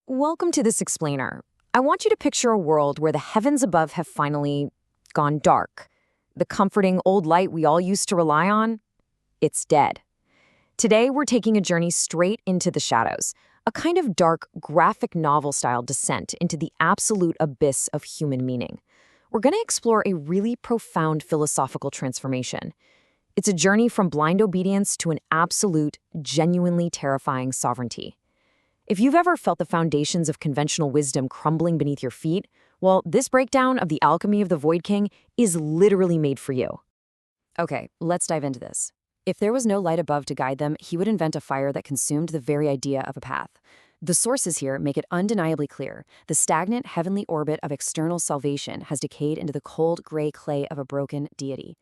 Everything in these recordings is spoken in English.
Welcome to this explainer. I want you to picture a world where the heavens above have finally gone dark. The comforting old light we all used to rely on, it's dead. Today, we're taking a journey straight into the shadows, a kind of dark, graphic novel-style descent into the absolute abyss of human meaning. We're going to explore a really profound philosophical transformation. It's a journey from blind obedience to an absolute, genuinely terrifying sovereignty. If you've ever felt the foundations of conventional wisdom crumbling beneath your feet, well, this breakdown of the alchemy of the Void King is literally made for you. Okay, let's dive into this. If there was no light above to guide them, he would invent a fire that consumed the very idea of a path. The sources here make it undeniably clear. The stagnant heavenly orbit of external salvation has decayed into the cold gray clay of a broken deity.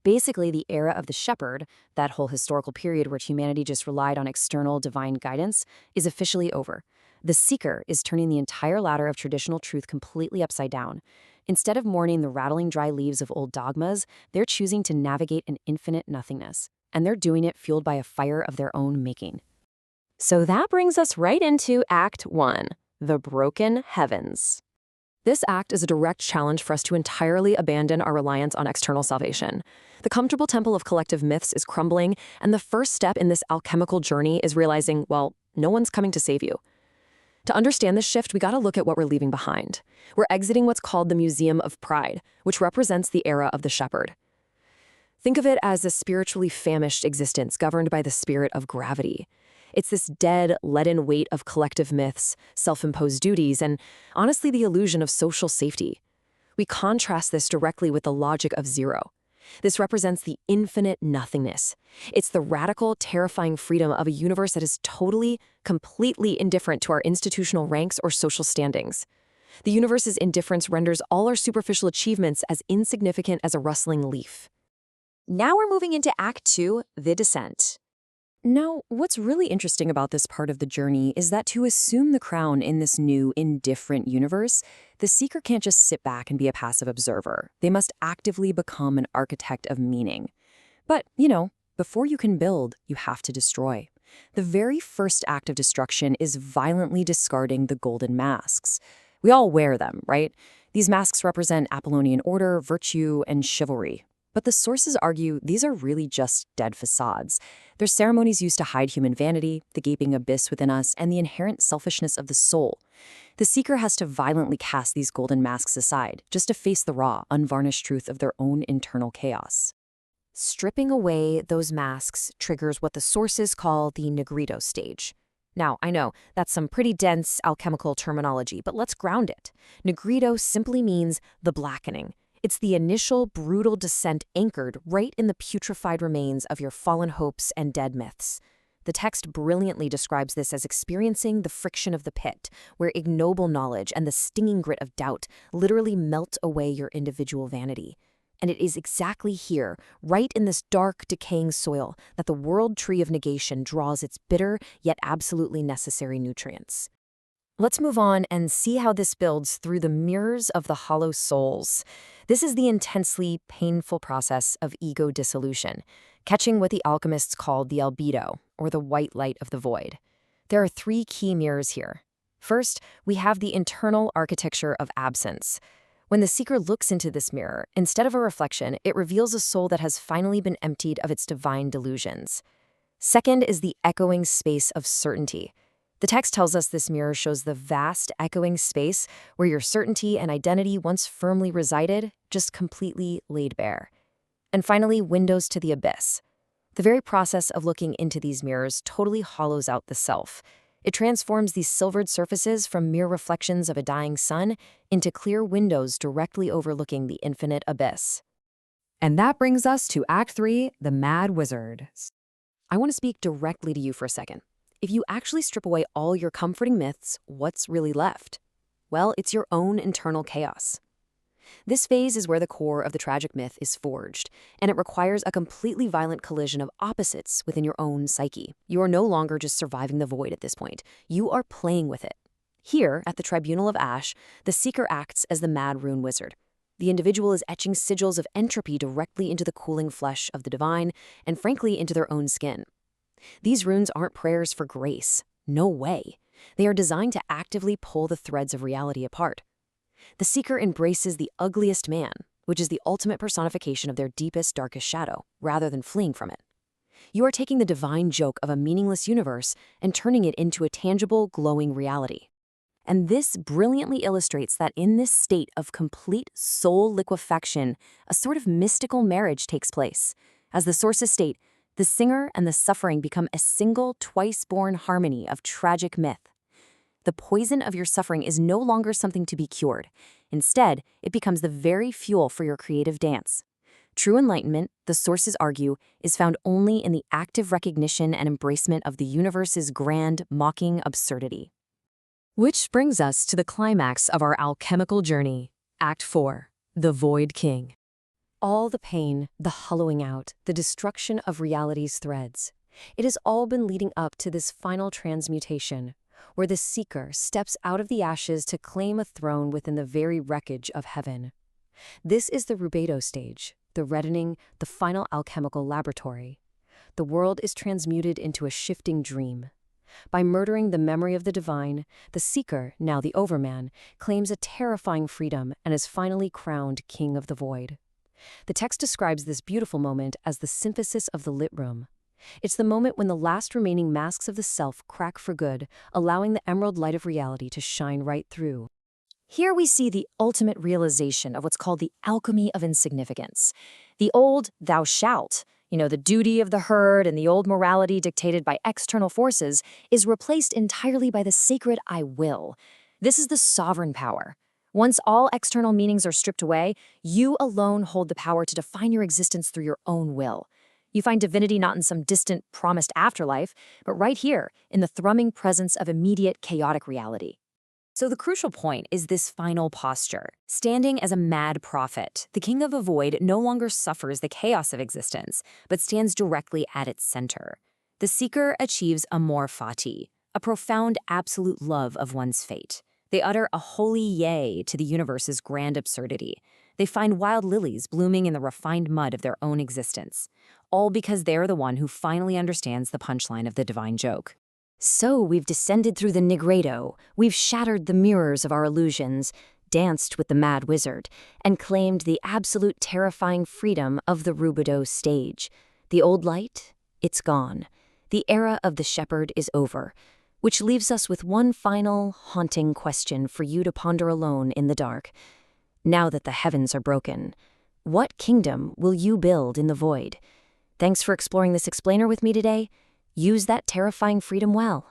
Basically, the era of the shepherd, that whole historical period where humanity just relied on external divine guidance, is officially over. The seeker is turning the entire ladder of traditional truth completely upside down. Instead of mourning the rattling dry leaves of old dogmas, they're choosing to navigate an infinite nothingness. And they're doing it fueled by a fire of their own making. So that brings us right into Act 1, the broken heavens. This act is a direct challenge for us to entirely abandon our reliance on external salvation. The comfortable temple of collective myths is crumbling, and the first step in this alchemical journey is realizing, well, no one's coming to save you. To understand this shift, we gotta look at what we're leaving behind. We're exiting what's called the Museum of Pride, which represents the era of the shepherd. Think of it as a spiritually famished existence governed by the spirit of gravity. It's this dead, leaden weight of collective myths, self-imposed duties, and honestly the illusion of social safety. We contrast this directly with the logic of zero. This represents the infinite nothingness. It's the radical, terrifying freedom of a universe that is totally, completely indifferent to our institutional ranks or social standings. The universe's indifference renders all our superficial achievements as insignificant as a rustling leaf. Now we're moving into Act 2, the descent. Now, what's really interesting about this part of the journey is that to assume the crown in this new, indifferent universe, the seeker can't just sit back and be a passive observer. They must actively become an architect of meaning. But, before you can build, you have to destroy. The very first act of destruction is violently discarding the golden masks. We all wear them, right? These masks represent Apollonian order, virtue, and chivalry. But the sources argue these are really just dead facades. They're ceremonies used to hide human vanity, the gaping abyss within us, and the inherent selfishness of the soul. The seeker has to violently cast these golden masks aside, just to face the raw, unvarnished truth of their own internal chaos. Stripping away those masks triggers what the sources call the Negrito stage. Now, I know that's some pretty dense alchemical terminology, but let's ground it. Negrito simply means the blackening. It's the initial, brutal descent anchored right in the putrefied remains of your fallen hopes and dead myths. The text brilliantly describes this as experiencing the friction of the pit, where ignoble knowledge and the stinging grit of doubt literally melt away your individual vanity. And it is exactly here, right in this dark, decaying soil, that the world tree of negation draws its bitter, yet absolutely necessary nutrients. Let's move on and see how this builds through the mirrors of the hollow souls. This is the intensely painful process of ego dissolution, catching what the alchemists called the albedo, or the white light of the void. There are three key mirrors here. First, we have the internal architecture of absence. When the seeker looks into this mirror, instead of a reflection, it reveals a soul that has finally been emptied of its divine delusions. Second is the echoing space of certainty. The text tells us this mirror shows the vast, echoing space where your certainty and identity once firmly resided, just completely laid bare. And finally, windows to the abyss. The very process of looking into these mirrors totally hollows out the self. It transforms these silvered surfaces from mere reflections of a dying sun into clear windows directly overlooking the infinite abyss. And that brings us to Act 3, the Mad Wizard. I want to speak directly to you for a second. If you actually strip away all your comforting myths, what's really left? Well, it's your own internal chaos. This phase is where the core of the tragic myth is forged, and it requires a completely violent collision of opposites within your own psyche. You are no longer just surviving the void at this point. You are playing with it. Here, at the Tribunal of Ash, the seeker acts as the mad rune wizard. The individual is etching sigils of entropy directly into the cooling flesh of the divine, and frankly, into their own skin. These runes aren't prayers for grace. No way. They are designed to actively pull the threads of reality apart. The seeker embraces the ugliest man, which is the ultimate personification of their deepest, darkest shadow, rather than fleeing from it. You are taking the divine joke of a meaningless universe and turning it into a tangible, glowing reality. And this brilliantly illustrates that in this state of complete soul liquefaction, a sort of mystical marriage takes place. As the sources state, the singer and the suffering become a single, twice-born harmony of tragic myth. The poison of your suffering is no longer something to be cured. Instead, it becomes the very fuel for your creative dance. True enlightenment, the sources argue, is found only in the active recognition and embracement of the universe's grand, mocking absurdity. Which brings us to the climax of our alchemical journey, Act 4, The Void King. All the pain, the hollowing out, the destruction of reality's threads. It has all been leading up to this final transmutation, where the seeker steps out of the ashes to claim a throne within the very wreckage of heaven. This is the rubedo stage, the reddening, the final alchemical laboratory. The world is transmuted into a shifting dream. By murdering the memory of the divine, the seeker, now the overman, claims a terrifying freedom and is finally crowned king of the void. The text describes this beautiful moment as the synthesis of the lit room. It's the moment when the last remaining masks of the self crack for good, allowing the emerald light of reality to shine right through. Here we see the ultimate realization of what's called the alchemy of insignificance. The old thou shalt, the duty of the herd and the old morality dictated by external forces, is replaced entirely by the sacred I will. This is the sovereign power. Once all external meanings are stripped away, you alone hold the power to define your existence through your own will. You find divinity not in some distant, promised afterlife, but right here, in the thrumming presence of immediate, chaotic reality. So the crucial point is this final posture. Standing as a mad prophet, the king of the void no longer suffers the chaos of existence, but stands directly at its center. The seeker achieves amor fati, a profound absolute love of one's fate. They utter a holy yea to the universe's grand absurdity. They find wild lilies blooming in the refined mud of their own existence, all because they're the one who finally understands the punchline of the divine joke. So we've descended through the nigredo, we've shattered the mirrors of our illusions, danced with the mad wizard, and claimed the absolute terrifying freedom of the rubedo stage. The old light, it's gone. The era of the shepherd is over, which leaves us with one final, haunting question for you to ponder alone in the dark. Now that the heavens are broken, what kingdom will you build in the void? Thanks for exploring this explainer with me today. Use that terrifying freedom well.